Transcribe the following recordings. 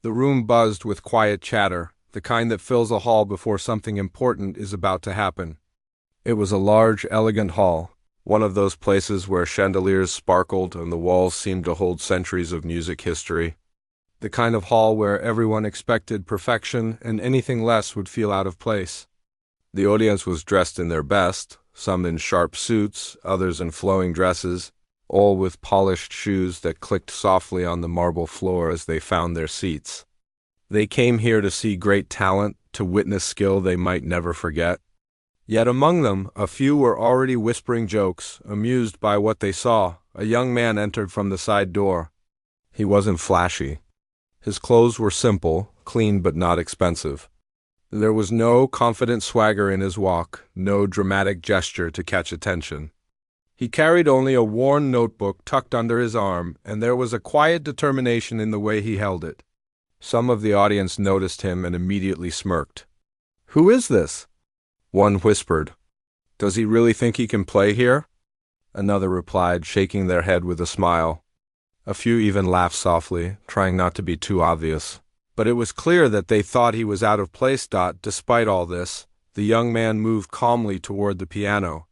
The room buzzed with quiet chatter, the kind that fills a hall before something important is about to happen. It was a large, elegant hall, one of those places where chandeliers sparkled and the walls seemed to hold centuries of music history. The kind of hall where everyone expected perfection and anything less would feel out of place. The audience was dressed in their best, some in sharp suits, others in flowing dresses, all with polished shoes that clicked softly on the marble floor as they found their seats. They came here to see great talent, to witness skill they might never forget. Yet among them, a few were already whispering jokes, amused by what they saw. A young man entered from the side door. He wasn't flashy. His clothes were simple, clean but not expensive. There was no confident swagger in his walk, no dramatic gesture to catch attention. He carried only a worn notebook tucked under his arm, and there was a quiet determination in the way he held it. Some of the audience noticed him and immediately smirked. "Who is this?" One whispered. "Does he really think he can play here?" Another replied, shaking their head with a smile. A few even laughed softly, trying not to be too obvious. But it was clear that they thought he was out of place. Despite all this, the young man moved calmly toward the piano.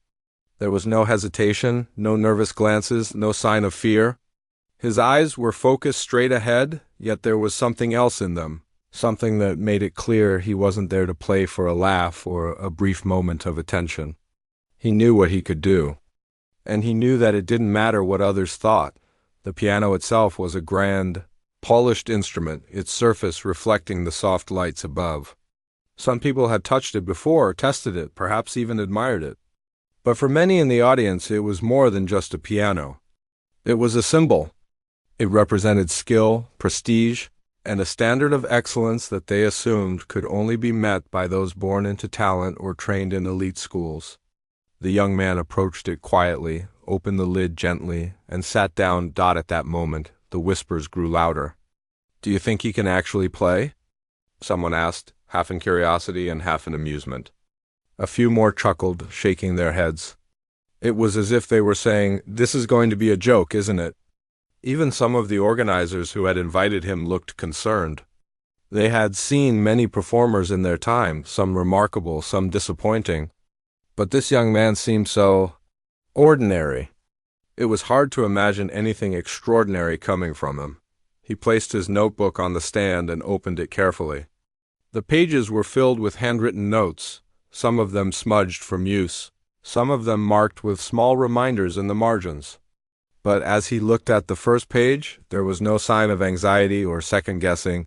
There was no hesitation, no nervous glances, no sign of fear. His eyes were focused straight ahead, yet there was something else in them, something that made it clear he wasn't there to play for a laugh or a brief moment of attention. He knew what he could do, and he knew that it didn't matter what others thought. The piano itself was a grand, polished instrument, its surface reflecting the soft lights above. Some people had touched it before, tested it, perhaps even admired it. But for many in the audience, it was more than just a piano. It was a symbol. It represented skill, prestige, and a standard of excellence that they assumed could only be met by those born into talent or trained in elite schools. The young man approached it quietly, opened the lid gently, and sat down. At that moment, the whispers grew louder. "Do you think he can actually play?" someone asked, half in curiosity and half in amusement. A few more chuckled, shaking their heads. It was as if they were saying, "This is going to be a joke, isn't it?" Even some of the organizers who had invited him looked concerned. They had seen many performers in their time, some remarkable, some disappointing. But this young man seemed so ordinary. It was hard to imagine anything extraordinary coming from him. He placed his notebook on the stand and opened it carefully. The pages were filled with handwritten notes, some of them smudged from use, some of them marked with small reminders in the margins. But as he looked at the first page, there was no sign of anxiety or second-guessing.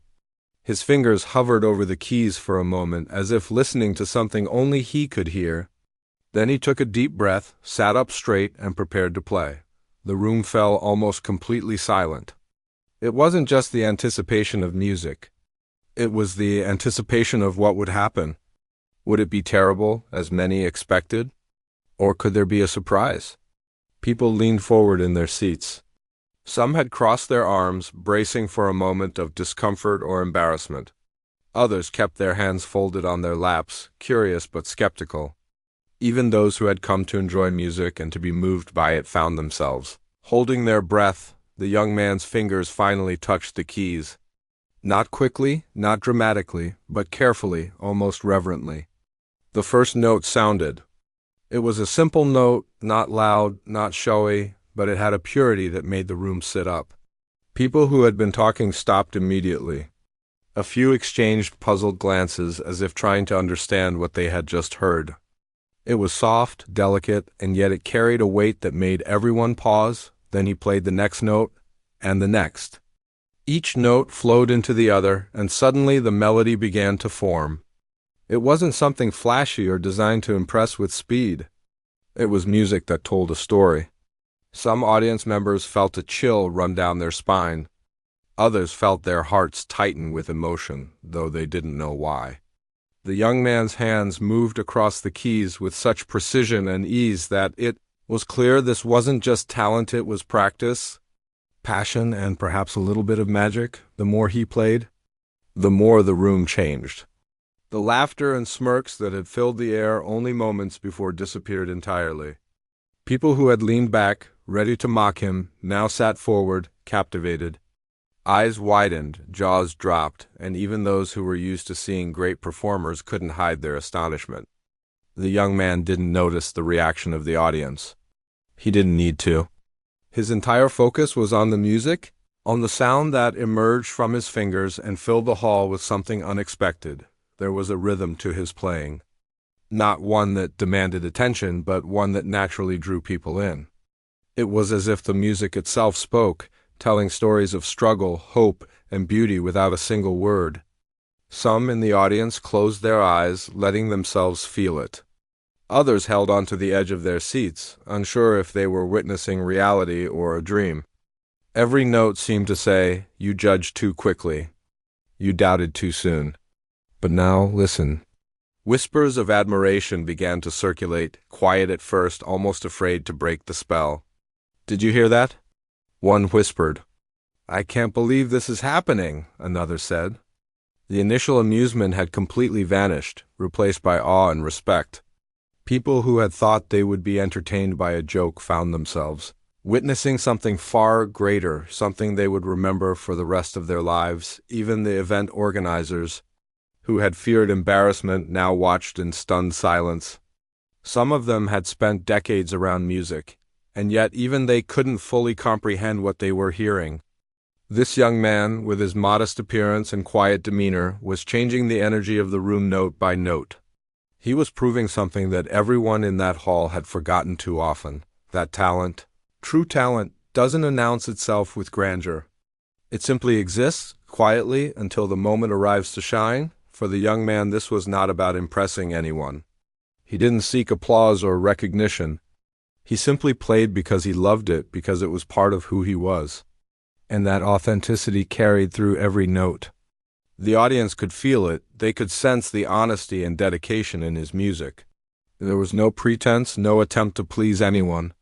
His fingers hovered over the keys for a moment, as if listening to something only he could hear. Then he took a deep breath, sat up straight, and prepared to play. The room fell almost completely silent. It wasn't just the anticipation of music. It was the anticipation of what would happen. Would it be terrible, as many expected? Or could there be a surprise? People leaned forward in their seats. Some had crossed their arms, bracing for a moment of discomfort or embarrassment. Others kept their hands folded on their laps, curious but skeptical. Even those who had come to enjoy music and to be moved by it found themselves holding their breath. The young man's fingers finally touched the keys. Not quickly, not dramatically, but carefully, almost reverently. The first note sounded. It was a simple note, not loud, not showy, but it had a purity that made the room sit up. People who had been talking stopped immediately. A few exchanged puzzled glances as if trying to understand what they had just heard. It was soft, delicate, and yet it carried a weight that made everyone pause. Then he played the next note, and the next. Each note flowed into the other, and suddenly the melody began to form. It wasn't something flashy or designed to impress with speed. It was music that told a story. Some audience members felt a chill run down their spine. Others felt their hearts tighten with emotion, though they didn't know why. The young man's hands moved across the keys with such precision and ease that it was clear this wasn't just talent, it was practice, passion, and perhaps a little bit of magic. The more he played, the more the room changed. The laughter and smirks that had filled the air only moments before disappeared entirely. People who had leaned back, ready to mock him, now sat forward, captivated. Eyes widened, jaws dropped, and even those who were used to seeing great performers couldn't hide their astonishment. The young man didn't notice the reaction of the audience. He didn't need to. His entire focus was on the music, on the sound that emerged from his fingers and filled the hall with something unexpected. There was a rhythm to his playing. Not one that demanded attention, but one that naturally drew people in. It was as if the music itself spoke, telling stories of struggle, hope, and beauty without a single word. Some in the audience closed their eyes, letting themselves feel it. Others held onto the edge of their seats, unsure if they were witnessing reality or a dream. Every note seemed to say, "You judged too quickly. You doubted too soon. But now, listen." Whispers of admiration began to circulate, quiet at first, almost afraid to break the spell. "Did you hear that?" One whispered. "I can't believe this is happening," another said. The initial amusement had completely vanished, replaced by awe and respect. People who had thought they would be entertained by a joke found themselves witnessing something far greater, something they would remember for the rest of their lives. Even the event organizers, who had feared embarrassment, now watched in stunned silence. Some of them had spent decades around music, and yet even they couldn't fully comprehend what they were hearing. This young man, with his modest appearance and quiet demeanor, was changing the energy of the room note by note. He was proving something that everyone in that hall had forgotten too often, that talent, true talent, doesn't announce itself with grandeur. It simply exists, quietly, until the moment arrives to shine. For the young man, this was not about impressing anyone. He didn't seek applause or recognition. He simply played because he loved it, because it was part of who he was. And that authenticity carried through every note. The audience could feel it. They could sense the honesty and dedication in his music. There was no pretense, no attempt to please anyone.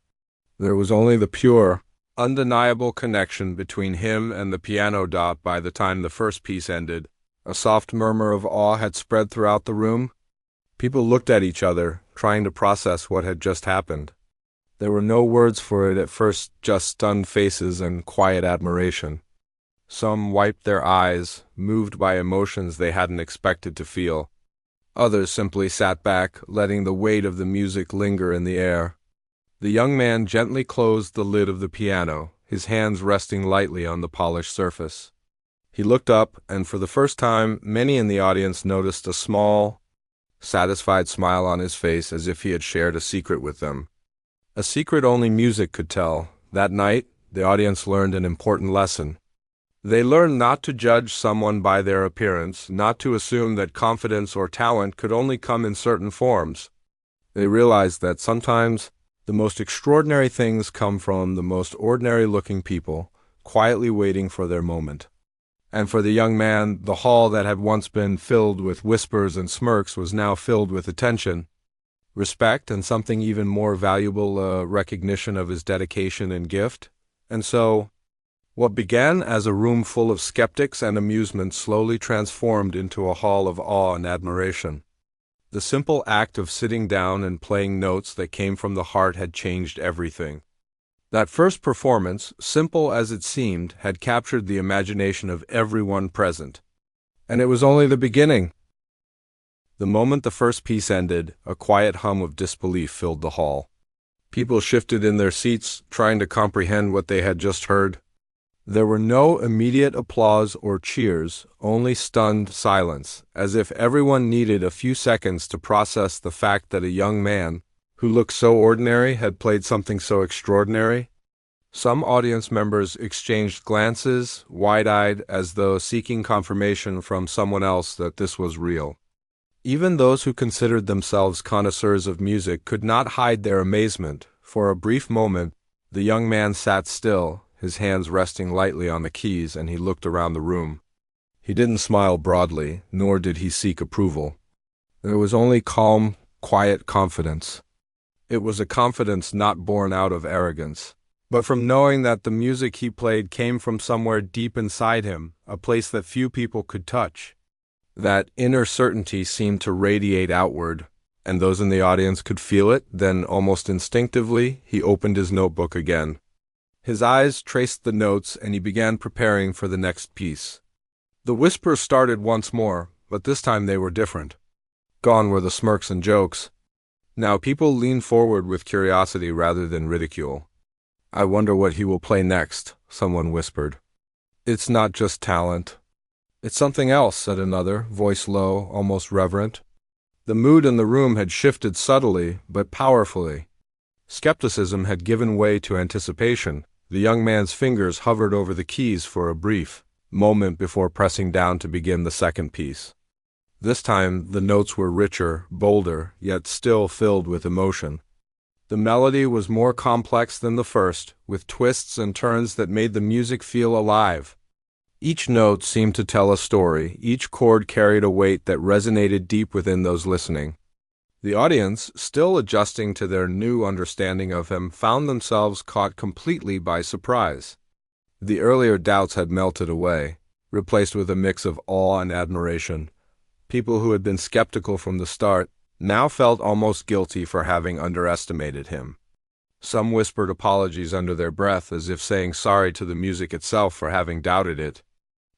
There was only the pure, undeniable connection between him and the piano. By the time the first piece ended, a soft murmur of awe had spread throughout the room. People looked at each other, trying to process what had just happened. There were no words for it at first, just stunned faces and quiet admiration. Some wiped their eyes, moved by emotions they hadn't expected to feel. Others simply sat back, letting the weight of the music linger in the air. The young man gently closed the lid of the piano, his hands resting lightly on the polished surface. He looked up, and for the first time, many in the audience noticed a small, satisfied smile on his face, as if he had shared a secret with them. A secret only music could tell. That night, the audience learned an important lesson. They learned not to judge someone by their appearance, not to assume that confidence or talent could only come in certain forms. They realized that sometimes the most extraordinary things come from the most ordinary-looking people, quietly waiting for their moment. And for the young man, the hall that had once been filled with whispers and smirks was now filled with attention, respect, and something even more valuable, a recognition of his dedication and gift. And so, what began as a room full of skeptics and amusement slowly transformed into a hall of awe and admiration. The simple act of sitting down and playing notes that came from the heart had changed everything. That first performance, simple as it seemed, had captured the imagination of everyone present. And it was only the beginning. The moment the first piece ended, a quiet hum of disbelief filled the hall. People shifted in their seats, trying to comprehend what they had just heard. There were no immediate applause or cheers, only stunned silence, as if everyone needed a few seconds to process the fact that a young man, who looked so ordinary, had played something so extraordinary. Some audience members exchanged glances, wide-eyed, as though seeking confirmation from someone else that this was real. Even those who considered themselves connoisseurs of music could not hide their amazement. For a brief moment, the young man sat still, his hands resting lightly on the keys, and he looked around the room. He didn't smile broadly, nor did he seek approval. There was only calm, quiet confidence. It was a confidence not born out of arrogance, but from knowing that the music he played came from somewhere deep inside him, a place that few people could touch. That inner certainty seemed to radiate outward, and those in the audience could feel it. Then, almost instinctively, he opened his notebook again. His eyes traced the notes and he began preparing for the next piece. The whispers started once more, but this time they were different. Gone were the smirks and jokes. Now people leaned forward with curiosity rather than ridicule. "I wonder what he will play next," someone whispered. "It's not just talent. It's something else," said another, voice low, almost reverent. The mood in the room had shifted subtly, but powerfully. Skepticism had given way to anticipation. The young man's fingers hovered over the keys for a brief moment before pressing down to begin the second piece. This time the notes were richer, bolder, yet still filled with emotion. The melody was more complex than the first, with twists and turns that made the music feel alive. Each note seemed to tell a story, each chord carried a weight that resonated deep within those listening. The audience, still adjusting to their new understanding of him, found themselves caught completely by surprise. The earlier doubts had melted away, replaced with a mix of awe and admiration. People who had been skeptical from the start now felt almost guilty for having underestimated him. Some whispered apologies under their breath, as if saying sorry to the music itself for having doubted it.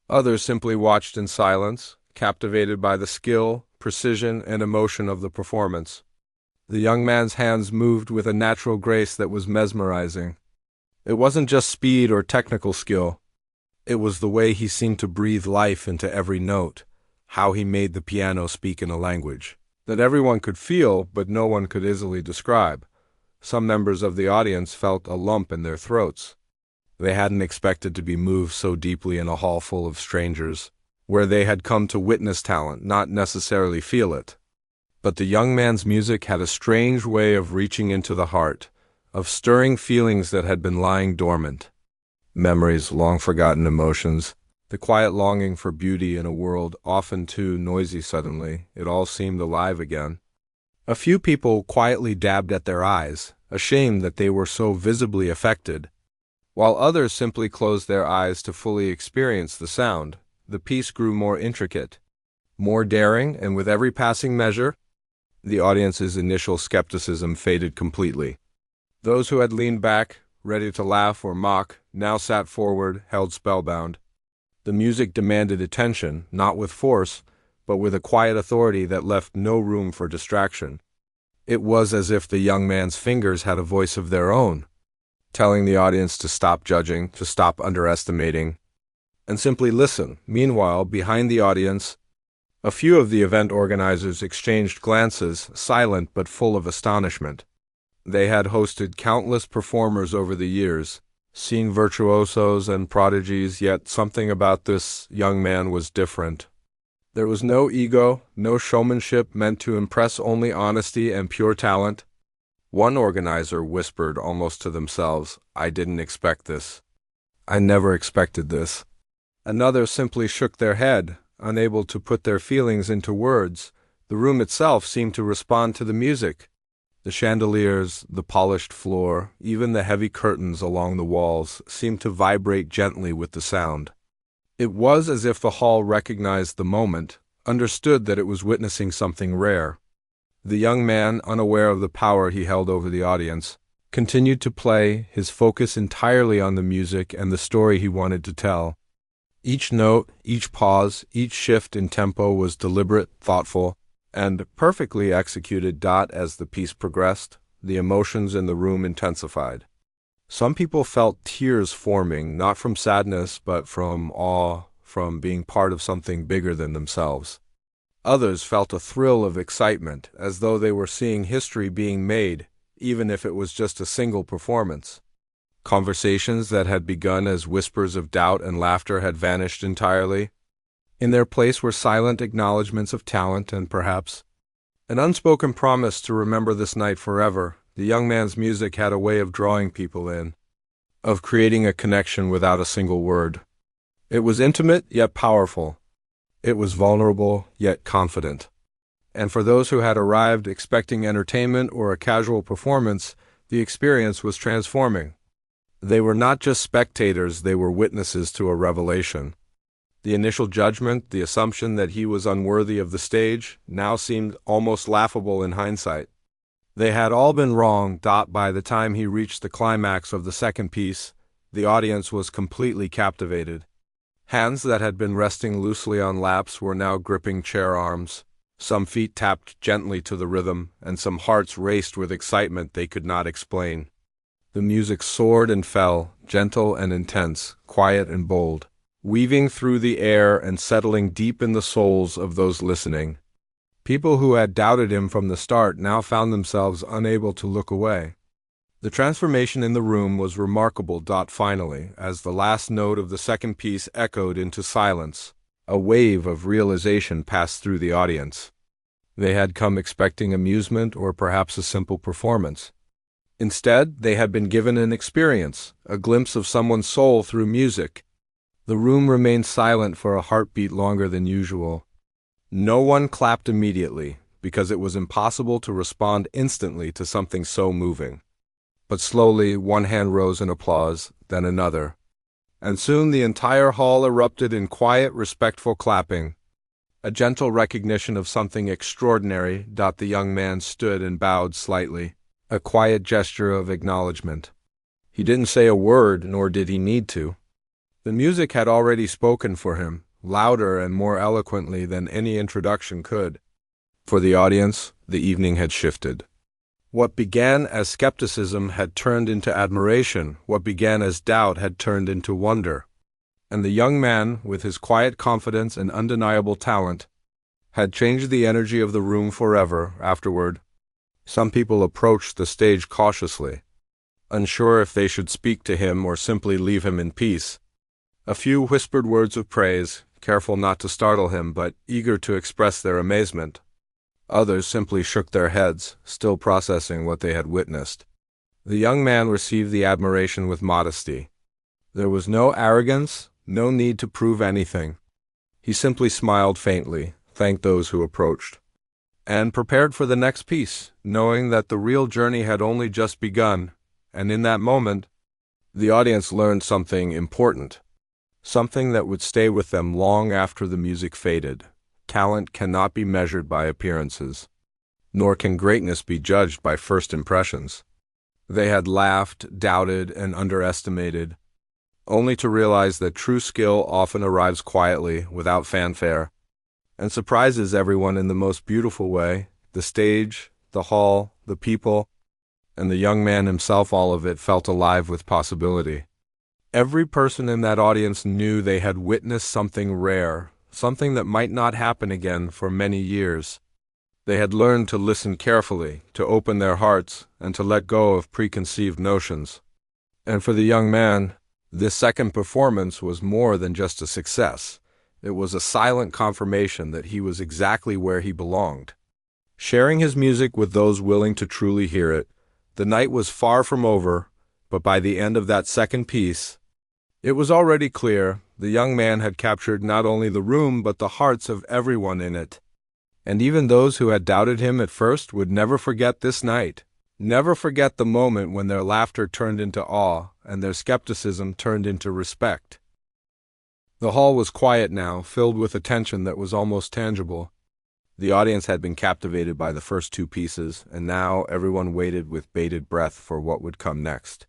Others simply watched in silence, captivated by the skill, precision, and emotion of the performance. The young man's hands moved with a natural grace that was mesmerizing. It wasn't just speed or technical skill. It was the way he seemed to breathe life into every note, how he made the piano speak in a language that everyone could feel but no one could easily describe. Some members of the audience felt a lump in their throats. They hadn't expected to be moved so deeply in a hall full of strangers, where they had come to witness talent, not necessarily feel it. But the young man's music had a strange way of reaching into the heart, of stirring feelings that had been lying dormant. Memories, long-forgotten emotions, the quiet longing for beauty in a world often too noisy. Suddenly, it all seemed alive again. A few people quietly dabbed at their eyes, ashamed that they were so visibly affected, while others simply closed their eyes to fully experience the sound. The piece grew more intricate, more daring, and with every passing measure, the audience's initial skepticism faded completely. Those who had leaned back, ready to laugh or mock, now sat forward, held spellbound. The music demanded attention, not with force, but with a quiet authority that left no room for distraction. It was as if the young man's fingers had a voice of their own, telling the audience to stop judging, to stop underestimating, and simply listen. Meanwhile, behind the audience, a few of the event organizers exchanged glances, silent but full of astonishment. They had hosted countless performers over the years, seen virtuosos and prodigies, yet something about this young man was different. There was no ego, no showmanship meant to impress, only honesty and pure talent. One organizer whispered almost to themselves, "I didn't expect this. I never expected this." Another simply shook their head, unable to put their feelings into words. The room itself seemed to respond to the music. The chandeliers, the polished floor, even the heavy curtains along the walls seemed to vibrate gently with the sound. It was as if the hall recognized the moment, understood that it was witnessing something rare. The young man, unaware of the power he held over the audience, continued to play, his focus entirely on the music and the story he wanted to tell. Each note, each pause, each shift in tempo was deliberate, thoughtful, and perfectly executed. As the piece progressed, the emotions in the room intensified. Some people felt tears forming, not from sadness, but from awe, from being part of something bigger than themselves. Others felt a thrill of excitement, as though they were seeing history being made, even if it was just a single performance. Conversations that had begun as whispers of doubt and laughter had vanished entirely. In their place were silent acknowledgments of talent and perhaps an unspoken promise to remember this night forever. The young man's music had a way of drawing people in, of creating a connection without a single word. It was intimate yet powerful. It was vulnerable yet confident. And for those who had arrived expecting entertainment or a casual performance, the experience was transforming. They were not just spectators, they were witnesses to a revelation. The initial judgment, the assumption that he was unworthy of the stage, now seemed almost laughable in hindsight. They had all been wrong. By the time he reached the climax of the second piece, The audience was completely captivated. Hands that had been resting loosely on laps were now gripping chair arms. Some feet tapped gently to the rhythm, and some hearts raced with excitement they could not explain. The music soared and fell, gentle and intense, quiet and bold, weaving through the air and settling deep in the souls of those listening. People who had doubted him from the start now found themselves unable to look away. The transformation in the room was remarkable. Finally, as the last note of the second piece echoed into silence, a wave of realization passed through the audience. They had come expecting amusement or perhaps a simple performance. Instead, they had been given an experience, a glimpse of someone's soul through music. The room remained silent for a heartbeat longer than usual. No one clapped immediately, because it was impossible to respond instantly to something so moving. But slowly, one hand rose in applause, then another. And soon the entire hall erupted in quiet, respectful clapping. A gentle recognition of something extraordinary. The young man stood and bowed slightly, a quiet gesture of acknowledgement. He didn't say a word, nor did he need to. The music had already spoken for him, louder and more eloquently than any introduction could. For the audience, the evening had shifted. What began as skepticism had turned into admiration. What began as doubt had turned into wonder. And the young man, with his quiet confidence and undeniable talent, had changed the energy of the room forever afterward. Some people approached the stage cautiously, unsure if they should speak to him or simply leave him in peace. A few whispered words of praise, careful not to startle him but eager to express their amazement. Others simply shook their heads, still processing what they had witnessed. The young man received the admiration with modesty. There was no arrogance, no need to prove anything. He simply smiled faintly, thanked those who approached, and prepared for the next piece, knowing that the real journey had only just begun. And in that moment, the audience learned something important, something that would stay with them long after the music faded. Talent cannot be measured by appearances, nor can greatness be judged by first impressions. They had laughed, doubted, and underestimated, only to realize that true skill often arrives quietly, without fanfare, and surprises everyone in the most beautiful way. The stage, the hall, the people, and the young man himself, all of it felt alive with possibility. Every person in that audience knew they had witnessed something rare, something that might not happen again for many years. They had learned to listen carefully, to open their hearts, and to let go of preconceived notions. And for the young man, this second performance was more than just a success. It was a silent confirmation that he was exactly where he belonged. Sharing his music with those willing to truly hear it, the night was far from over, but by the end of that second piece, it was already clear the young man had captured not only the room but the hearts of everyone in it. And even those who had doubted him at first would never forget this night, never forget the moment when their laughter turned into awe and their skepticism turned into respect. The hall was quiet now, filled with attention that was almost tangible. The audience had been captivated by the first two pieces, and now everyone waited with bated breath for what would come next.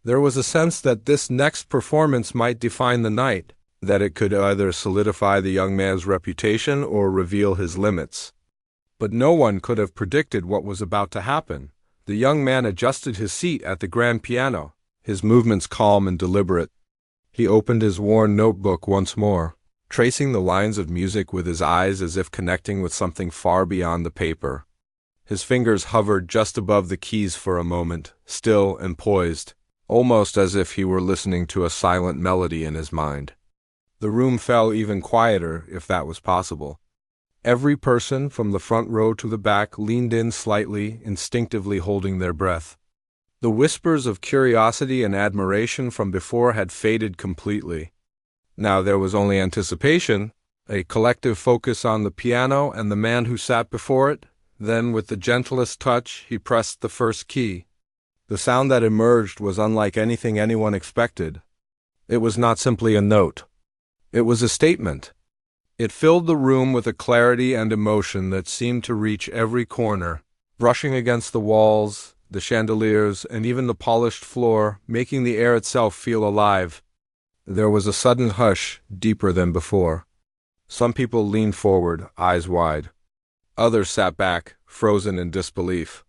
There was a sense that this next performance might define the night, that it could either solidify the young man's reputation or reveal his limits. But no one could have predicted what was about to happen. The young man adjusted his seat at the grand piano, his movements calm and deliberate. He opened his worn notebook once more, tracing the lines of music with his eyes as if connecting with something far beyond the paper. His fingers hovered just above the keys for a moment, still and poised, almost as if he were listening to a silent melody in his mind. The room fell even quieter, if that was possible. Every person, from the front row to the back, leaned in slightly, instinctively holding their breath. The whispers of curiosity and admiration from before had faded completely. Now there was only anticipation, a collective focus on the piano and the man who sat before it. Then, with the gentlest touch, he pressed the first key. The sound that emerged was unlike anything anyone expected. It was not simply a note. It was a statement. It filled the room with a clarity and emotion that seemed to reach every corner, brushing against the walls, the chandeliers, and even the polished floor, making the air itself feel alive. There was a sudden hush, deeper than before. Some people leaned forward, eyes wide. Others sat back, frozen in disbelief.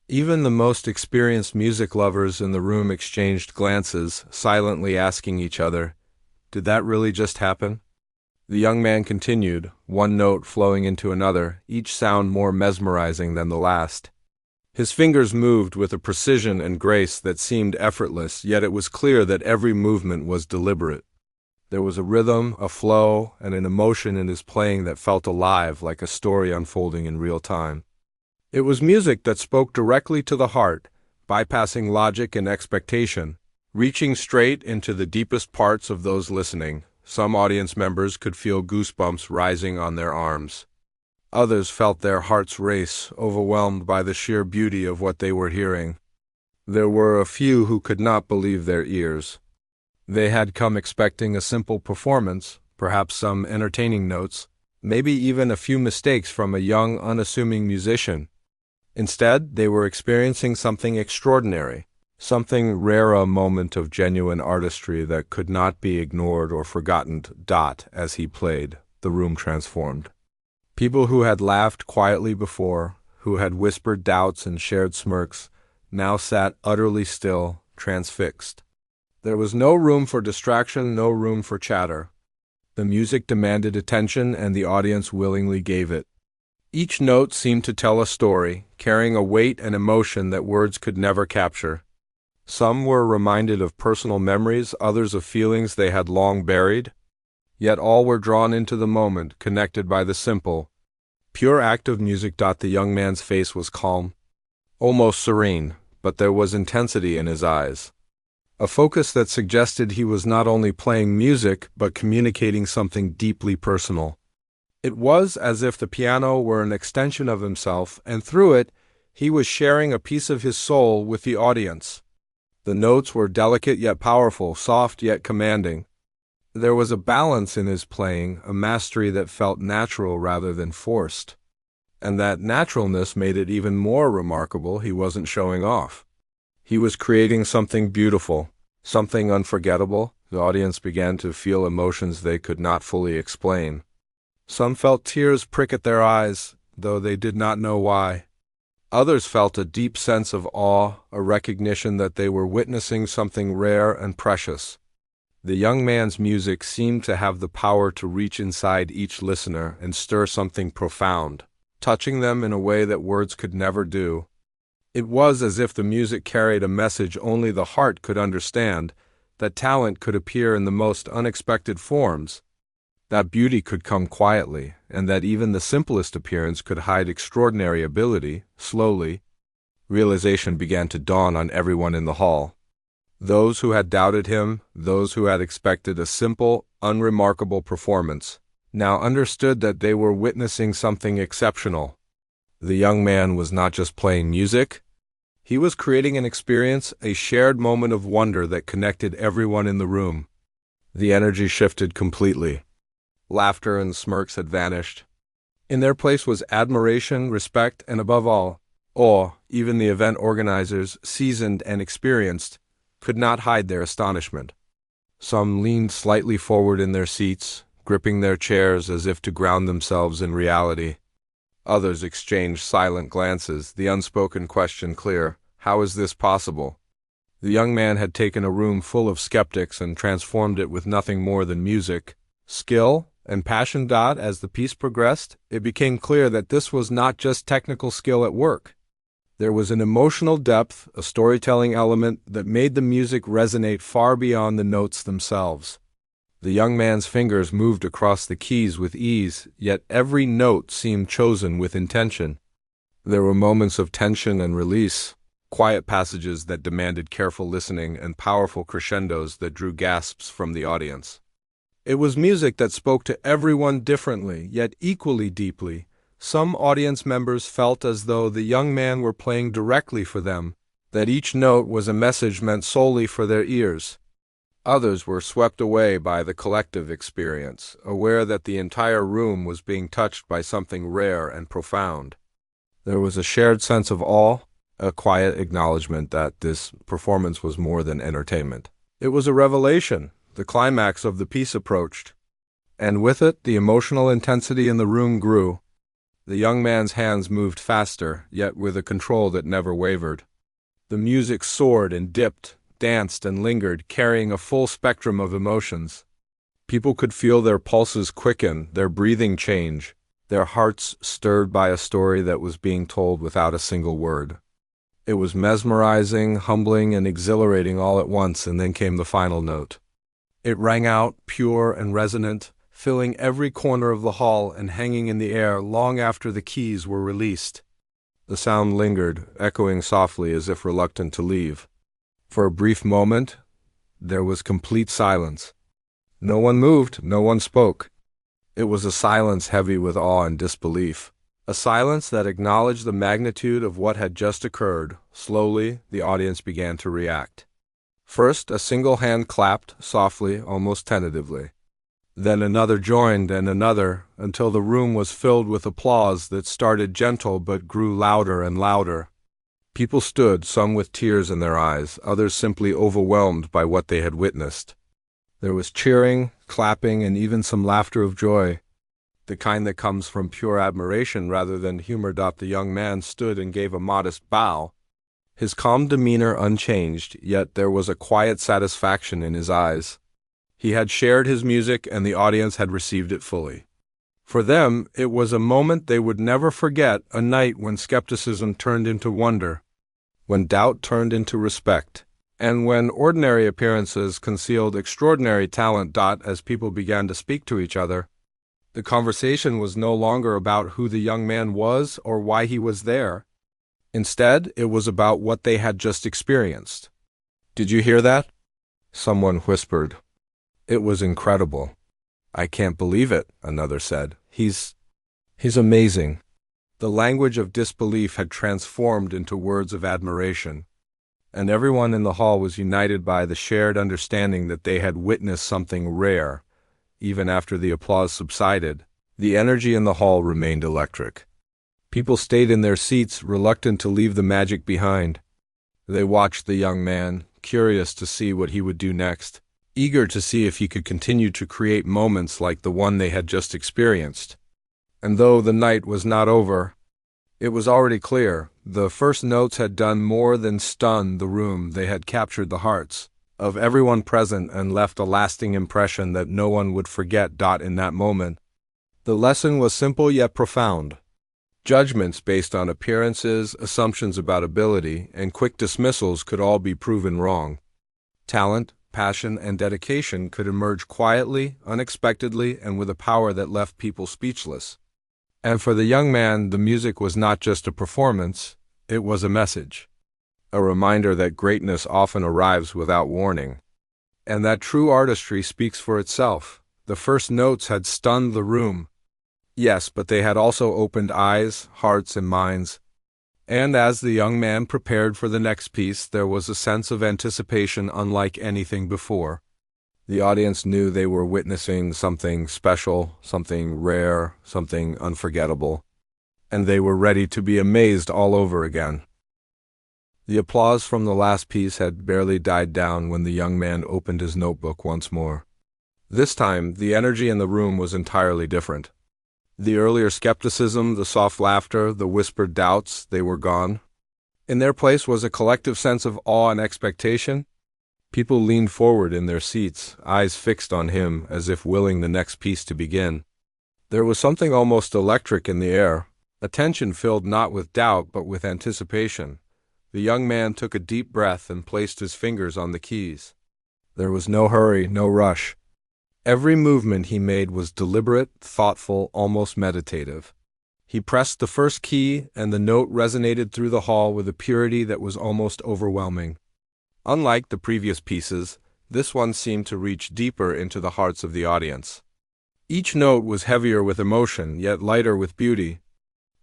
Even the most experienced music lovers in the room exchanged glances, silently asking each other, "Did that really just happen?" The young man continued, one note flowing into another, each sound more mesmerizing than the last. His fingers moved with a precision and grace that seemed effortless, yet it was clear that every movement was deliberate. There was a rhythm, a flow, and an emotion in his playing that felt alive, like a story unfolding in real time. It was music that spoke directly to the heart, bypassing logic and expectation, reaching straight into the deepest parts of those listening. Some audience members could feel goosebumps rising on their arms. Others felt their hearts race, overwhelmed by the sheer beauty of what they were hearing. There were a few who could not believe their ears. They had come expecting a simple performance, perhaps some entertaining notes, maybe even a few mistakes from a young, unassuming musician. Instead, they were experiencing something extraordinary, something rare, a moment of genuine artistry that could not be ignored or forgotten. As he played, the room transformed. People who had laughed quietly before, who had whispered doubts and shared smirks, now sat utterly still, transfixed. There was no room for distraction, no room for chatter. The music demanded attention, and the audience willingly gave it. Each note seemed to tell a story, carrying a weight and emotion that words could never capture. Some were reminded of personal memories, others of feelings they had long buried. Yet all were drawn into the moment, connected by the simple, pure act of music. The young man's face was calm, almost serene, but there was intensity in his eyes. A focus that suggested he was not only playing music, but communicating something deeply personal. It was as if the piano were an extension of himself, and through it, he was sharing a piece of his soul with the audience. The notes were delicate yet powerful, soft yet commanding. There was a balance in his playing, a mastery that felt natural rather than forced. And that naturalness made it even more remarkable. He wasn't showing off. He was creating something beautiful, something unforgettable. The audience began to feel emotions they could not fully explain. Some felt tears prick at their eyes, though they did not know why. Others felt a deep sense of awe, a recognition that they were witnessing something rare and precious. The young man's music seemed to have the power to reach inside each listener and stir something profound, touching them in a way that words could never do. It was as if the music carried a message only the heart could understand, that talent could appear in the most unexpected forms, that beauty could come quietly, and that even the simplest appearance could hide extraordinary ability. Slowly, realization began to dawn on everyone in the hall. Those who had doubted him, those who had expected a simple, unremarkable performance, now understood that they were witnessing something exceptional. The young man was not just playing music. He was creating an experience, a shared moment of wonder that connected everyone in the room. The energy shifted completely. Laughter and smirks had vanished. In their place was admiration, respect, and above all, awe. Even the event organizers, seasoned and experienced, could not hide their astonishment. Some leaned slightly forward in their seats, gripping their chairs as if to ground themselves in reality. Others exchanged silent glances, the unspoken question clear: how is this possible? The young man had taken a room full of skeptics and transformed it with nothing more than music, skill, and passion. As the piece progressed, it became clear that this was not just technical skill at work. There was an emotional depth, a storytelling element that made the music resonate far beyond the notes themselves. The young man's fingers moved across the keys with ease, yet every note seemed chosen with intention. There were moments of tension and release, quiet passages that demanded careful listening, and powerful crescendos that drew gasps from the audience. It was music that spoke to everyone differently, yet equally deeply. Some audience members felt as though the young man were playing directly for them, that each note was a message meant solely for their ears. Others were swept away by the collective experience, aware that the entire room was being touched by something rare and profound. There was a shared sense of awe, a quiet acknowledgement that this performance was more than entertainment. It was a revelation. The climax of the piece approached, and with it the emotional intensity in the room grew. The young man's hands moved faster, yet with a control that never wavered. The music soared and dipped, danced and lingered, carrying a full spectrum of emotions. People could feel their pulses quicken, their breathing change, their hearts stirred by a story that was being told without a single word. It was mesmerizing, humbling, and exhilarating all at once, and then came the final note. It rang out, pure and resonant, filling every corner of the hall and hanging in the air long after the keys were released. The sound lingered, echoing softly as if reluctant to leave. For a brief moment, there was complete silence. No one moved, no one spoke. It was a silence heavy with awe and disbelief. A silence that acknowledged the magnitude of what had just occurred. Slowly, the audience began to react. First, a single hand clapped, softly, almost tentatively. Then another joined, and another, until the room was filled with applause that started gentle but grew louder and louder. People stood, some with tears in their eyes, others simply overwhelmed by what they had witnessed. There was cheering, clapping, and even some laughter of joy, the kind that comes from pure admiration rather than humor. The young man stood and gave a modest bow, his calm demeanor unchanged, yet there was a quiet satisfaction in his eyes. He had shared his music, and the audience had received it fully. For them, it was a moment they would never forget, a night when skepticism turned into wonder, when doubt turned into respect, and when ordinary appearances concealed extraordinary talent. As people began to speak to each other, the conversation was no longer about who the young man was or why he was there. Instead, it was about what they had just experienced. "Did you hear that?" someone whispered. "It was incredible." "I can't believe it," another said. He's amazing." The language of disbelief had transformed into words of admiration, and everyone in the hall was united by the shared understanding that they had witnessed something rare. Even after the applause subsided, the energy in the hall remained electric. People stayed in their seats, reluctant to leave the magic behind. They watched the young man, curious to see what he would do next, eager to see if he could continue to create moments like the one they had just experienced. And though the night was not over, it was already clear. The first notes had done more than stun the room. They had captured the hearts of everyone present and left a lasting impression that no one would forget. In that moment, the lesson was simple yet profound. Judgments based on appearances, assumptions about ability, and quick dismissals could all be proven wrong. Talent, passion, and dedication could emerge quietly, unexpectedly, and with a power that left people speechless. And for the young man, the music was not just a performance, it was a message. A reminder that greatness often arrives without warning, and that true artistry speaks for itself. The first notes had stunned the room. Yes, but they had also opened eyes, hearts, and minds. And as the young man prepared for the next piece, there was a sense of anticipation unlike anything before. The audience knew they were witnessing something special, something rare, something unforgettable, and they were ready to be amazed all over again. The applause from the last piece had barely died down when the young man opened his notebook once more. This time, the energy in the room was entirely different. The earlier skepticism, the soft laughter, the whispered doubts, they were gone. In their place was a collective sense of awe and expectation. People leaned forward in their seats, eyes fixed on him, as if willing the next piece to begin. There was something almost electric in the air, attention filled not with doubt but with anticipation. The young man took a deep breath and placed his fingers on the keys. There was no hurry, no rush. Every movement he made was deliberate, thoughtful, almost meditative. He pressed the first key, and the note resonated through the hall with a purity that was almost overwhelming. Unlike the previous pieces, this one seemed to reach deeper into the hearts of the audience. Each note was heavier with emotion, yet lighter with beauty.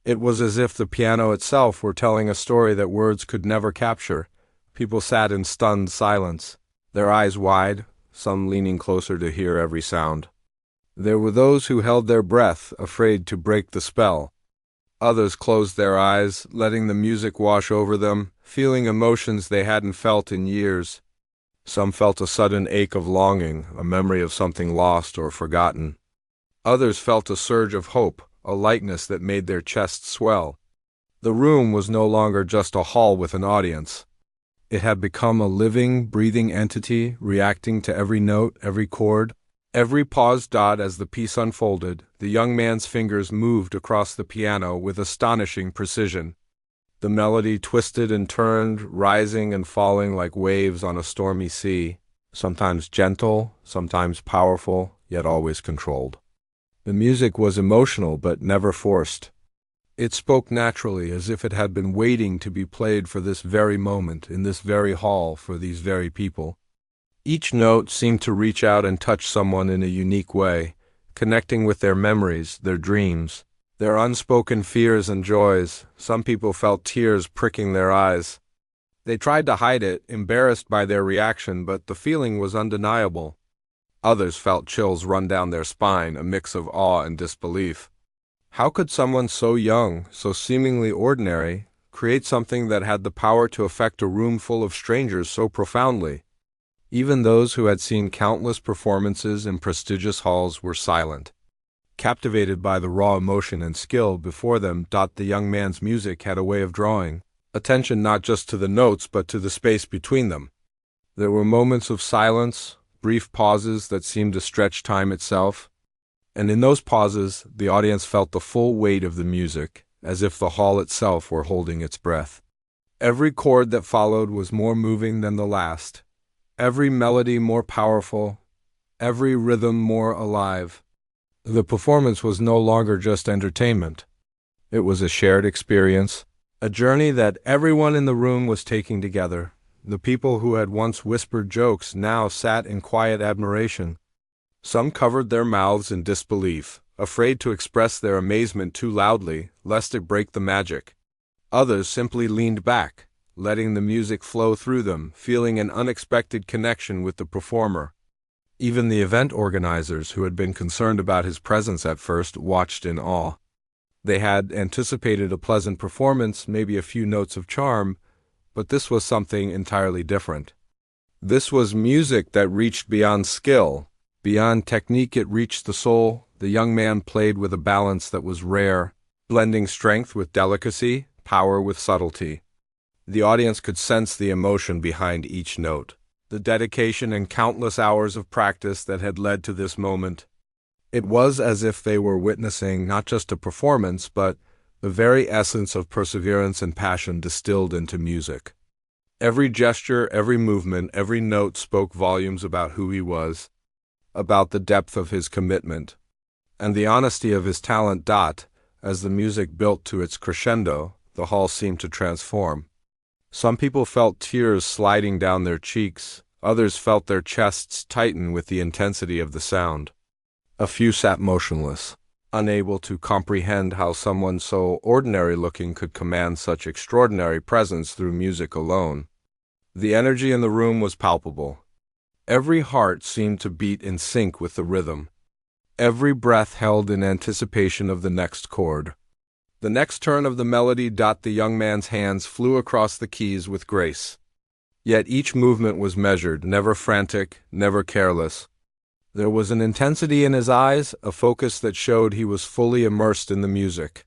It was as if the piano itself were telling a story that words could never capture. People sat in stunned silence, their eyes wide, some leaning closer to hear every sound. There were those who held their breath, afraid to break the spell. Others closed their eyes, letting the music wash over them, feeling emotions they hadn't felt in years. Some felt a sudden ache of longing, a memory of something lost or forgotten. Others felt a surge of hope, a lightness that made their chests swell. The room was no longer just a hall with an audience. It had become a living, breathing entity, reacting to every note, every chord, every paused dot. As the piece unfolded, the young man's fingers moved across the piano with astonishing precision. The melody twisted and turned, rising and falling like waves on a stormy sea, sometimes gentle, sometimes powerful, yet always controlled. The music was emotional but never forced. It spoke naturally, as if it had been waiting to be played for this very moment, in this very hall, for these very people. Each note seemed to reach out and touch someone in a unique way, connecting with their memories, their dreams, their unspoken fears and joys. Some people felt tears pricking their eyes. They tried to hide it, embarrassed by their reaction, but the feeling was undeniable. Others felt chills run down their spine, a mix of awe and disbelief. How could someone so young, so seemingly ordinary, create something that had the power to affect a room full of strangers so profoundly? Even those who had seen countless performances in prestigious halls were silent, captivated by the raw emotion and skill before them. The young man's music had a way of drawing attention not just to the notes but to the space between them. There were moments of silence, brief pauses that seemed to stretch time itself. And in those pauses, the audience felt the full weight of the music, as if the hall itself were holding its breath. Every chord that followed was more moving than the last, every melody more powerful, every rhythm more alive. The performance was no longer just entertainment. It was a shared experience, a journey that everyone in the room was taking together. The people who had once whispered jokes now sat in quiet admiration. Some covered their mouths in disbelief, afraid to express their amazement too loudly, lest it break the magic. Others simply leaned back, letting the music flow through them, feeling an unexpected connection with the performer. Even the event organizers, who had been concerned about his presence at first, watched in awe. They had anticipated a pleasant performance, maybe a few notes of charm, but this was something entirely different. This was music that reached beyond skill. Beyond technique, it reached the soul. The young man played with a balance that was rare, blending strength with delicacy, power with subtlety. The audience could sense the emotion behind each note, the dedication and countless hours of practice that had led to this moment. It was as if they were witnessing not just a performance, but the very essence of perseverance and passion distilled into music. Every gesture, every movement, every note spoke volumes about who he was, about the depth of his commitment, and the honesty of his talent. As the music built to its crescendo, the hall seemed to transform. Some people felt tears sliding down their cheeks, others felt their chests tighten with the intensity of the sound. A few sat motionless, unable to comprehend how someone so ordinary-looking could command such extraordinary presence through music alone. The energy in the room was palpable. Every heart seemed to beat in sync with the rhythm. Every breath held in anticipation of the next chord. The next turn of the melody. The young man's hands flew across the keys with grace. Yet each movement was measured, never frantic, never careless. There was an intensity in his eyes, a focus that showed he was fully immersed in the music.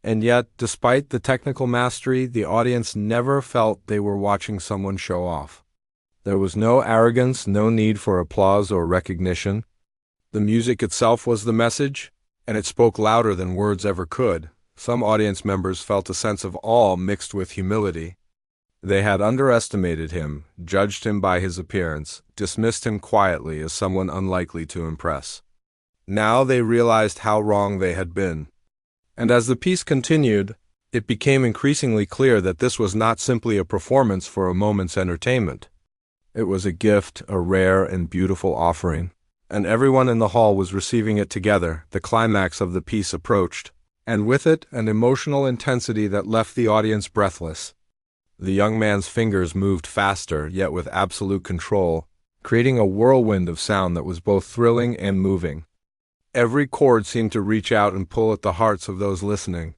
And yet, despite the technical mastery, the audience never felt they were watching someone show off. There was no arrogance, no need for applause or recognition. The music itself was the message, and it spoke louder than words ever could. Some audience members felt a sense of awe mixed with humility. They had underestimated him, judged him by his appearance, dismissed him quietly as someone unlikely to impress. Now they realized how wrong they had been. And as the piece continued, it became increasingly clear that this was not simply a performance for a moment's entertainment. It was a gift, a rare and beautiful offering, and everyone in the hall was receiving it together. The climax of the piece approached, and with it an emotional intensity that left the audience breathless. The young man's fingers moved faster, yet with absolute control, creating a whirlwind of sound that was both thrilling and moving. Every chord seemed to reach out and pull at the hearts of those listening.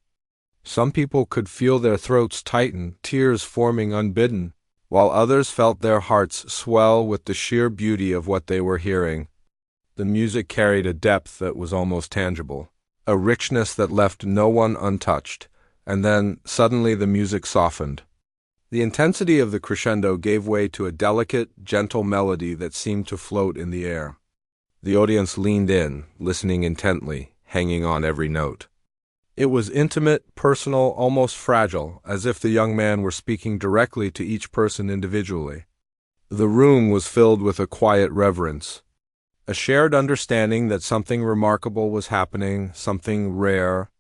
Some people could feel their throats tighten, tears forming unbidden, while others felt their hearts swell with the sheer beauty of what they were hearing. The music carried a depth that was almost tangible, a richness that left no one untouched, and then, suddenly, the music softened. The intensity of the crescendo gave way to a delicate, gentle melody that seemed to float in the air. The audience leaned in, listening intently, hanging on every note. It was intimate, personal, almost fragile, as if the young man were speaking directly to each person individually. The room was filled with a quiet reverence, a shared understanding that something remarkable was happening, something rare,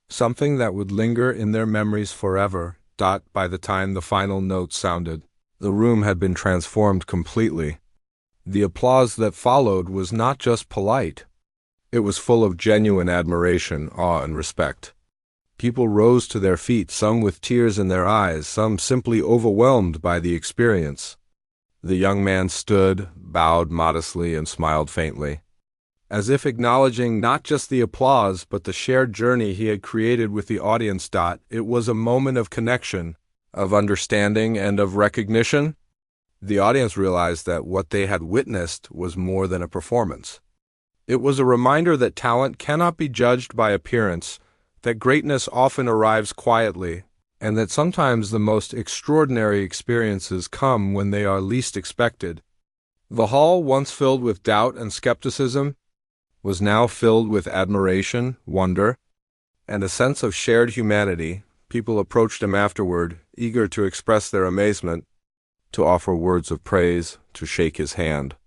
something that would linger in their memories forever. By the time the final notes sounded, the room had been transformed completely. The applause that followed was not just polite. It was full of genuine admiration, awe, and respect. People rose to their feet, some with tears in their eyes, some simply overwhelmed by the experience. The young man stood, bowed modestly, and smiled faintly, as if acknowledging not just the applause but the shared journey he had created with the audience. It was a moment of connection, of understanding, and of recognition. The audience realized that what they had witnessed was more than a performance. It was a reminder that talent cannot be judged by appearance, that greatness often arrives quietly, and that sometimes the most extraordinary experiences come when they are least expected. The hall, once filled with doubt and skepticism, was now filled with admiration, wonder, and a sense of shared humanity. People approached him afterward, eager to express their amazement, to offer words of praise, to shake his hand.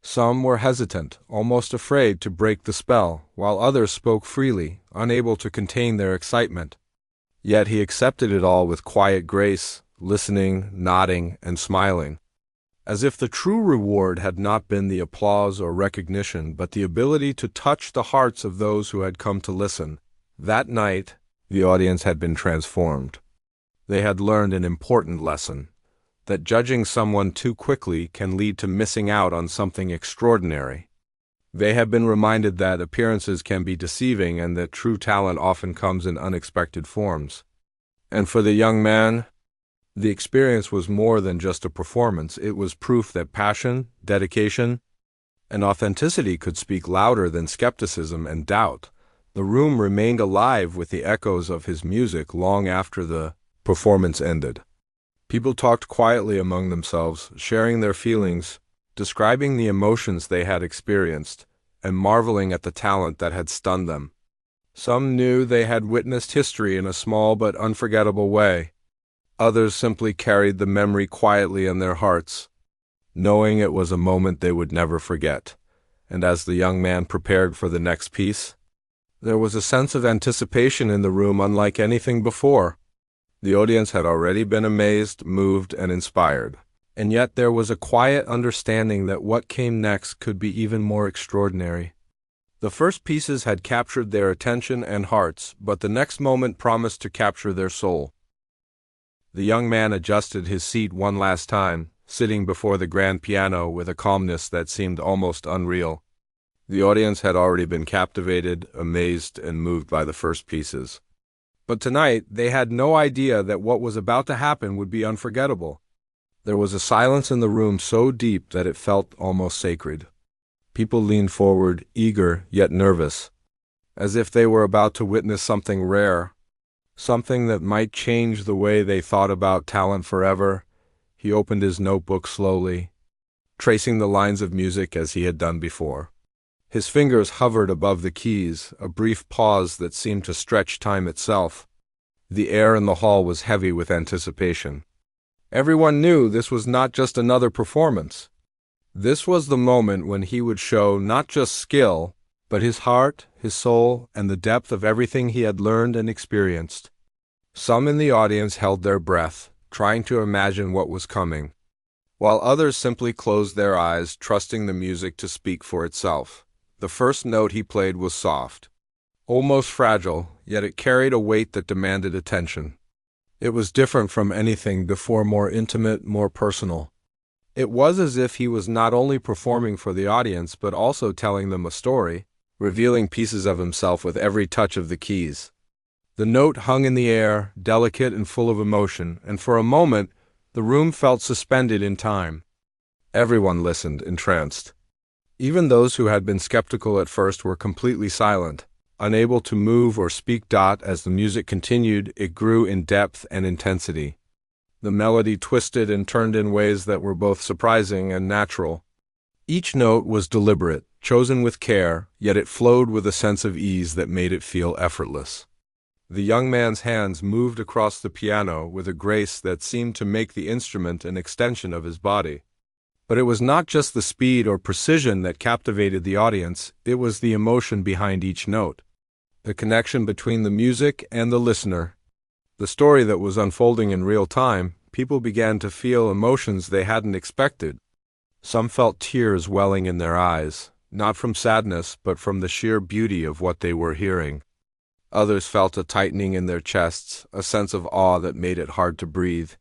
Some were hesitant, almost afraid to break the spell, while others spoke freely, unable to contain their excitement. Yet he accepted it all with quiet grace, listening, nodding, and smiling, as if the true reward had not been the applause or recognition, but the ability to touch the hearts of those who had come to listen. That night, the audience had been transformed. They had learned an important lesson, that judging someone too quickly can lead to missing out on something extraordinary. They had been reminded that appearances can be deceiving and that true talent often comes in unexpected forms. And for the young man, the experience was more than just a performance. It was proof that passion, dedication, and authenticity could speak louder than skepticism and doubt. The room remained alive with the echoes of his music long after the performance ended. People talked quietly among themselves, sharing their feelings, describing the emotions they had experienced, and marveling at the talent that had stunned them. Some knew they had witnessed history in a small but unforgettable way. Others simply carried the memory quietly in their hearts, knowing it was a moment they would never forget. And as the young man prepared for the next piece, there was a sense of anticipation in the room unlike anything before. The audience had already been amazed, moved, and inspired. And yet there was a quiet understanding that what came next could be even more extraordinary. The first pieces had captured their attention and hearts, but the next moment promised to capture their soul. The young man adjusted his seat one last time, sitting before the grand piano with a calmness that seemed almost unreal. The audience had already been captivated, amazed, and moved by the first pieces. But tonight, they had no idea that what was about to happen would be unforgettable. There was a silence in the room so deep that it felt almost sacred. People leaned forward, eager yet nervous, as if they were about to witness something rare, something that might change the way they thought about talent forever. He opened his notebook slowly, tracing the lines of music as he had done before. His fingers hovered above the keys, a brief pause that seemed to stretch time itself. The air in the hall was heavy with anticipation. Everyone knew this was not just another performance. This was the moment when he would show not just skill, but his heart, his soul, and the depth of everything he had learned and experienced. Some in the audience held their breath, trying to imagine what was coming, while others simply closed their eyes, trusting the music to speak for itself. The first note he played was soft, almost fragile, yet it carried a weight that demanded attention. It was different from anything before, more intimate, more personal. It was as if he was not only performing for the audience but also telling them a story, revealing pieces of himself with every touch of the keys. The note hung in the air, delicate and full of emotion, and for a moment the room felt suspended in time. Everyone listened, entranced. Even those who had been skeptical at first were completely silent, unable to move or speak. As the music continued, it grew in depth and intensity. The melody twisted and turned in ways that were both surprising and natural. Each note was deliberate, chosen with care, yet it flowed with a sense of ease that made it feel effortless. The young man's hands moved across the piano with a grace that seemed to make the instrument an extension of his body. But it was not just the speed or precision that captivated the audience, it was the emotion behind each note. The connection between the music and the listener. The story that was unfolding in real time, people began to feel emotions they hadn't expected. Some felt tears welling in their eyes, not from sadness but from the sheer beauty of what they were hearing. Others felt a tightening in their chests, a sense of awe that made it hard to breathe.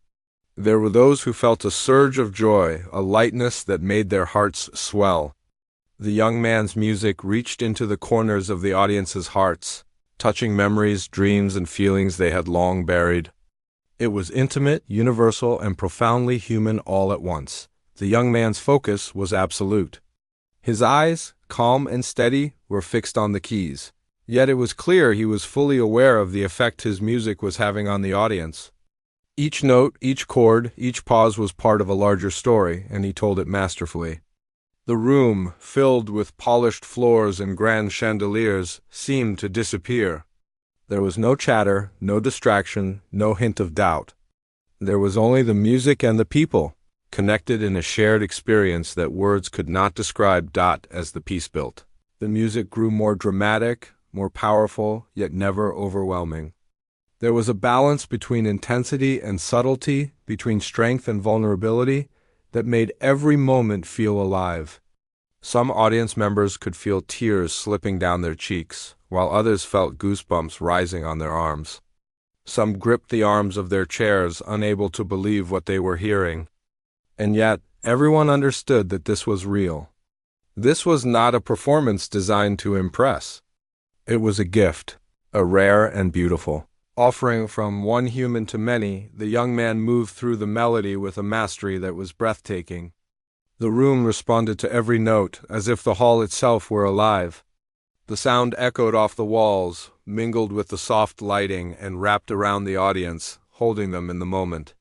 There were those who felt a surge of joy, a lightness that made their hearts swell. The young man's music reached into the corners of the audience's hearts, touching memories, dreams, and feelings they had long buried. It was intimate, universal, and profoundly human all at once. The young man's focus was absolute. His eyes, calm and steady, were fixed on the keys. Yet it was clear he was fully aware of the effect his music was having on the audience. Each note, each chord, each pause was part of a larger story, and he told it masterfully. The room, filled with polished floors and grand chandeliers, seemed to disappear. There was no chatter, no distraction, no hint of doubt. There was only the music and the people, connected in a shared experience that words could not describe. As the piece built, the music grew more dramatic, more powerful, yet never overwhelming. There was a balance between intensity and subtlety, between strength and vulnerability, that made every moment feel alive. Some audience members could feel tears slipping down their cheeks, while others felt goosebumps rising on their arms. Some gripped the arms of their chairs, unable to believe what they were hearing. And yet, everyone understood that this was real. This was not a performance designed to impress. It was a gift, a rare and beautiful. Offering from one human to many, the young man moved through the melody with a mastery that was breathtaking. The room responded to every note, as if the hall itself were alive. The sound echoed off the walls, mingled with the soft lighting, and wrapped around the audience, holding them in the moment.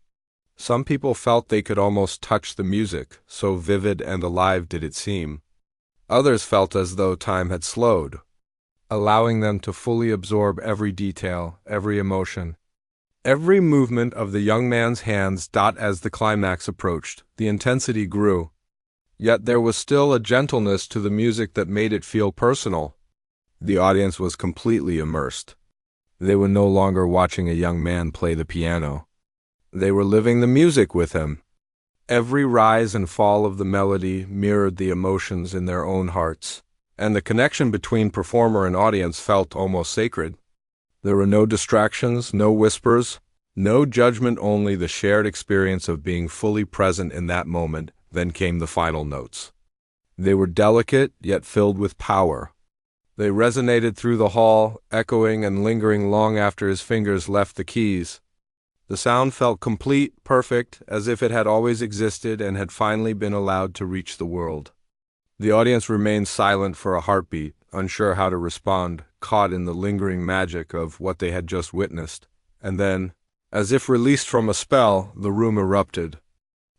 Some people felt they could almost touch the music, so vivid and alive did it seem. Others felt as though time had slowed, allowing them to fully absorb every detail, every emotion. Every movement of the young man's hands. As the climax approached, the intensity grew. Yet there was still a gentleness to the music that made it feel personal. The audience was completely immersed. They were no longer watching a young man play the piano. They were living the music with him. Every rise and fall of the melody mirrored the emotions in their own hearts, and the connection between performer and audience felt almost sacred. There were no distractions, no whispers, no judgment, only the shared experience of being fully present in that moment. Then came the final notes. They were delicate, yet filled with power. They resonated through the hall, echoing and lingering long after his fingers left the keys. The sound felt complete, perfect, as if it had always existed and had finally been allowed to reach the world. The audience remained silent for a heartbeat, unsure how to respond, caught in the lingering magic of what they had just witnessed. And then, as if released from a spell, the room erupted.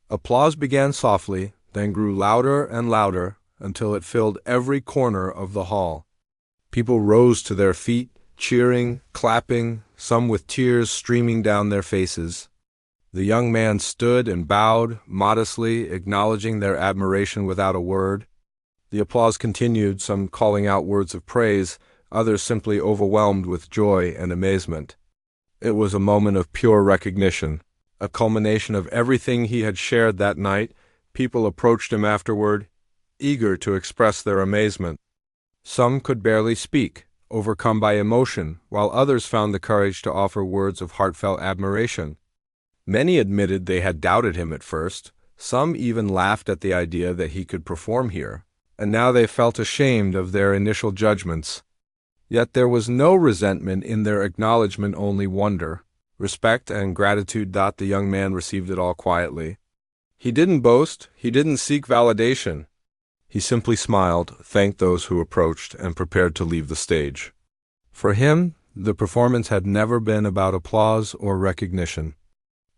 Applause began softly, then grew louder and louder, until it filled every corner of the hall. People rose to their feet, cheering, clapping, some with tears streaming down their faces. The young man stood and bowed, modestly, acknowledging their admiration without a word. The applause continued, some calling out words of praise, others simply overwhelmed with joy and amazement. It was a moment of pure recognition, a culmination of everything he had shared that night. People approached him afterward, eager to express their amazement. Some could barely speak, overcome by emotion, while others found the courage to offer words of heartfelt admiration. Many admitted they had doubted him at first. Some even laughed at the idea that he could perform here, and now they felt ashamed of their initial judgments. Yet there was no resentment in their acknowledgement, only wonder, respect, and gratitude. The young man received it all quietly. He didn't boast, he didn't seek validation. He simply smiled, thanked those who approached, and prepared to leave the stage. For him, the performance had never been about applause or recognition.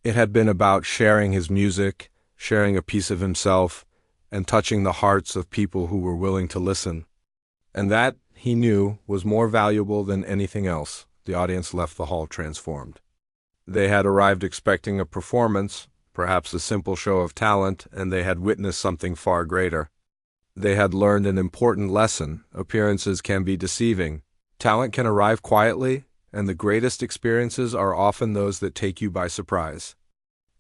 It had been about sharing his music, sharing a piece of himself, and touching the hearts of people who were willing to listen. And that, he knew, was more valuable than anything else. The audience left the hall transformed. They had arrived expecting a performance, perhaps a simple show of talent, and they had witnessed something far greater. They had learned an important lesson. Appearances can be deceiving. Talent can arrive quietly, and the greatest experiences are often those that take you by surprise.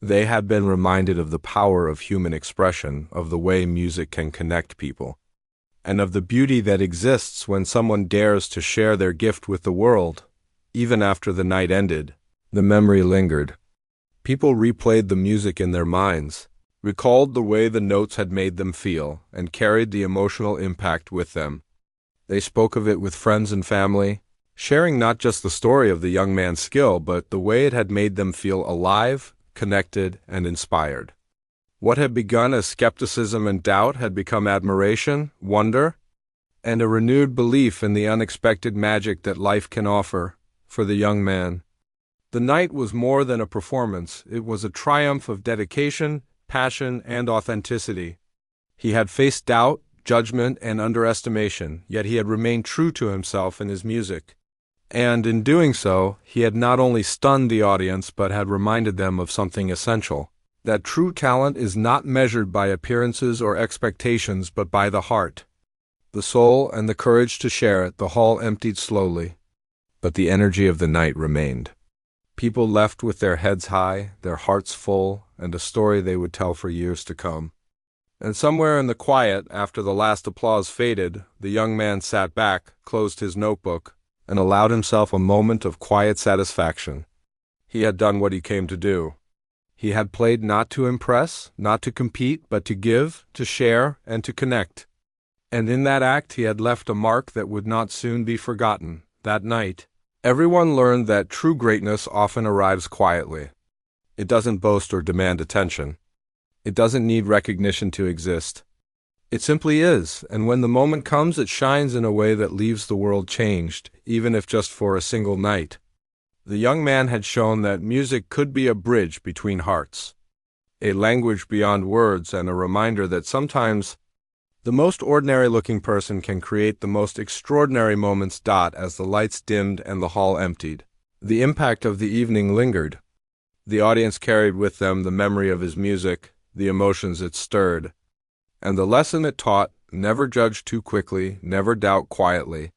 They had been reminded of the power of human expression, of the way music can connect people, and of the beauty that exists when someone dares to share their gift with the world. Even after the night ended, the memory lingered. People replayed the music in their minds, recalled the way the notes had made them feel, and carried the emotional impact with them. They spoke of it with friends and family, sharing not just the story of the young man's skill, but the way it had made them feel alive, connected, and inspired. What had begun as skepticism and doubt had become admiration, wonder, and a renewed belief in the unexpected magic that life can offer. For the young man, the night was more than a performance. It was a triumph of dedication, passion, and authenticity. He had faced doubt, judgment, and underestimation, yet he had remained true to himself and his music. And in doing so, he had not only stunned the audience, but had reminded them of something essential: that true talent is not measured by appearances or expectations, but by the heart, the soul, and the courage to share it. The hall emptied slowly, but the energy of the night remained. People left with their heads high, their hearts full, and a story they would tell for years to come. And somewhere in the quiet, after the last applause faded, the young man sat back, closed his notebook, and allowed himself a moment of quiet satisfaction. He had done what he came to do. He had played not to impress, not to compete, but to give, to share, and to connect. And in that act he had left a mark that would not soon be forgotten. That night, everyone learned that true greatness often arrives quietly. It doesn't boast or demand attention. It doesn't need recognition to exist. It simply is, and when the moment comes, it shines in a way that leaves the world changed, even if just for a single night. The young man had shown that music could be a bridge between hearts, a language beyond words, and a reminder that sometimes the most ordinary-looking person can create the most extraordinary moments. As the lights dimmed and the hall emptied, the impact of the evening lingered. The audience carried with them the memory of his music, the emotions it stirred, and the lesson it taught: never judge too quickly, never doubt quietly,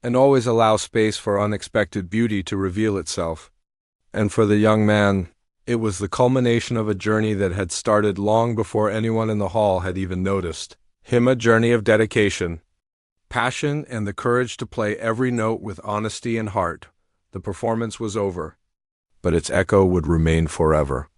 and always allow space for unexpected beauty to reveal itself. And for the young man, it was the culmination of a journey that had started long before anyone in the hall had even noticed. Him a journey of dedication, passion, and the courage to play every note with honesty and heart. The performance was over, but its echo would remain forever.